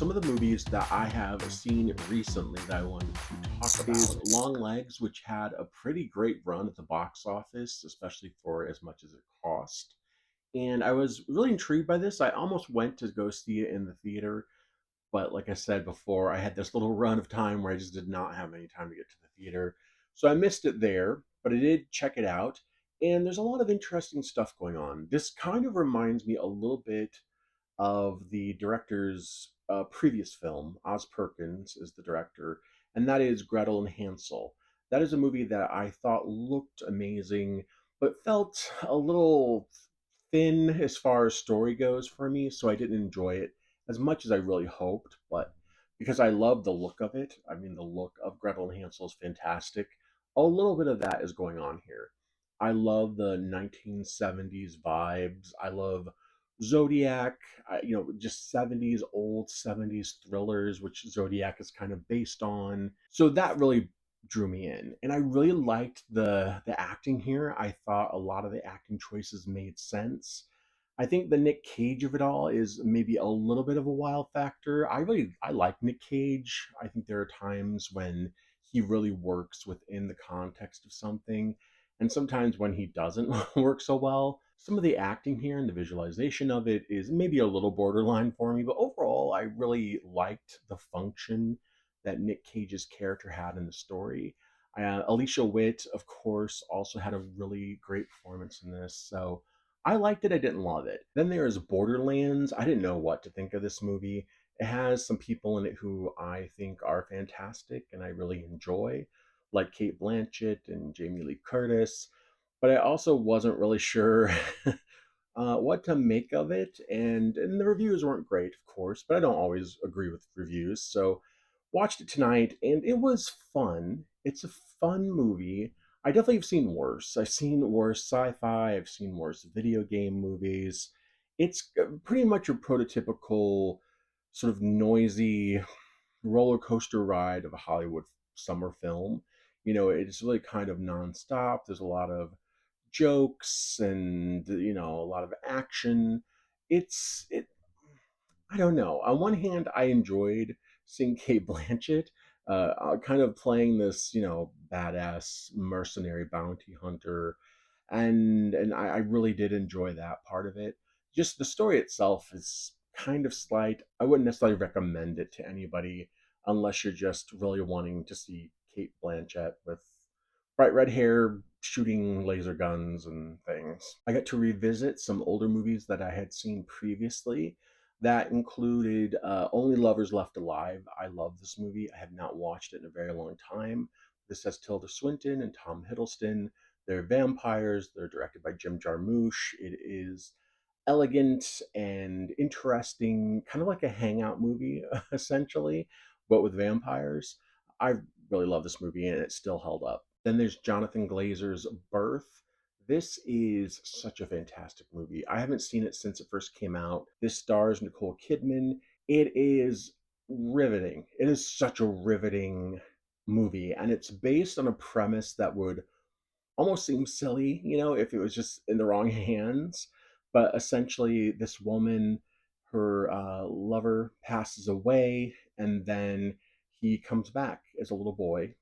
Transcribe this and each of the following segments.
Some of the movies that I have seen recently that I wanted to talk is Longlegs, which had a pretty great run at the box office, especially for as much as it cost. And I was really intrigued by this. I almost went to go see it in the theater, but like I said before, I had this little run of time where I just did not have any time to get to the theater. So I missed it there, but I did check it out. And there's a lot of interesting stuff going on. This kind of reminds me a little bit of the director's previous film. Oz Perkins is the director, and that is Gretel and Hansel. That is a movie that I thought looked amazing, but felt a little thin as far as story goes for me, so I didn't enjoy it as much as I really hoped. But because I love the look of it, I mean, the look of Gretel and Hansel is fantastic. A little bit of that is going on here. I love the 1970s vibes. I love Zodiac, just 70s, old 70s thrillers, which Zodiac is kind of based on. So that really drew me in. And I really liked the acting here. I thought a lot of the acting choices made sense. I think the Nick Cage of it all is maybe a little bit of a wild factor. I like Nick Cage. I think there are times when he really works within the context of something, and sometimes when he doesn't work so well. Some of the acting here and the visualization of it is maybe a little borderline for me, but overall, I really liked the function that Nick Cage's character had in the story. Alicia Witt, of course, also had a really great performance in this. So I liked it. I didn't love it. Then there is Borderlands. I didn't know what to think of this movie. It has some people in it who I think are fantastic and I really enjoy, like Kate Blanchett and Jamie Lee Curtis. But I also wasn't really sure what to make of it, and the reviews weren't great, of course. But I don't always agree with reviews, so watched it tonight, and it was fun. It's a fun movie. I definitely have seen worse. I've seen worse sci-fi. I've seen worse video game movies. It's pretty much a prototypical sort of noisy roller coaster ride of a Hollywood summer film. It's really kind of nonstop. There's a lot of jokes and a lot of action. It I don't know. On one hand, I enjoyed seeing Kate Blanchett kind of playing this, badass mercenary bounty hunter, and I really did enjoy that part of it. Just the story itself is kind of slight. I wouldn't necessarily recommend it to anybody unless you're just really wanting to see Kate Blanchett with bright red hair shooting laser guns and things. I got to revisit some older movies that I had seen previously. That included Only Lovers Left Alive. I love this movie. I have not watched it in a very long time. This has Tilda Swinton and Tom Hiddleston. They're vampires. They're directed by Jim Jarmusch. It is elegant and interesting, kind of like a hangout movie, essentially, but with vampires. I really love this movie, and it's still held up. Then there's Jonathan Glazer's Birth. This is such a fantastic movie. I haven't seen it since it first came out. This stars Nicole Kidman. It is riveting. It is such a riveting movie, and it's based on a premise that would almost seems silly, if it was just in the wrong hands. But essentially, this woman, her lover passes away, and then he comes back as a little boy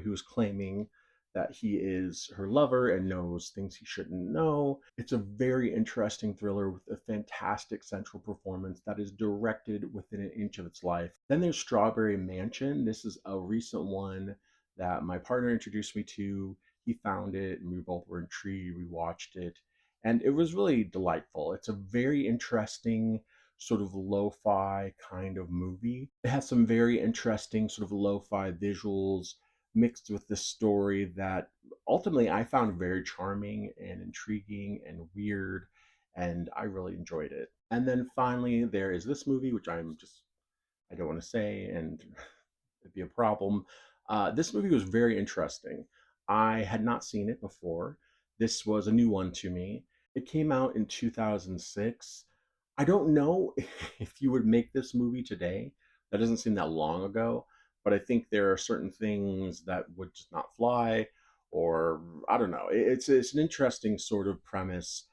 who's claiming that he is her lover and knows things he shouldn't know. It's a very interesting thriller with a fantastic central performance that is directed within an inch of its life. Then there's Strawberry Mansion. This is a recent one that my partner introduced me to. He found it and we both were intrigued. We watched it and it was really delightful. It's a very interesting sort of lo-fi kind of movie. It has some very interesting sort of lo-fi visuals mixed with the story that ultimately I found very charming and intriguing and weird, and I really enjoyed it. And then finally, there is this movie, which I don't want to say, and it'd be a problem. This movie was very interesting. I had not seen it before. This was a new one to me. It came out in 2006. I don't know if you would make this movie today. That doesn't seem that long ago, but I think there are certain things that would just not fly, or I don't know. It's an interesting sort of premise.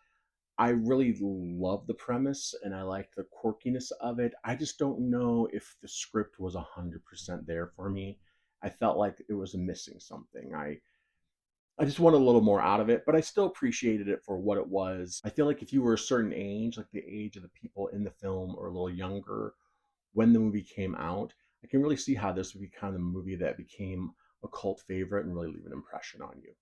I really love the premise and I like the quirkiness of it. I just don't know if the script was 100% there for me. I felt like it was missing something. I just wanted a little more out of it, but I still appreciated it for what it was. I feel like if you were a certain age, like the age of the people in the film, or a little younger when the movie came out, I can really see how this would be kind of a movie that became a cult favorite and really leave an impression on you.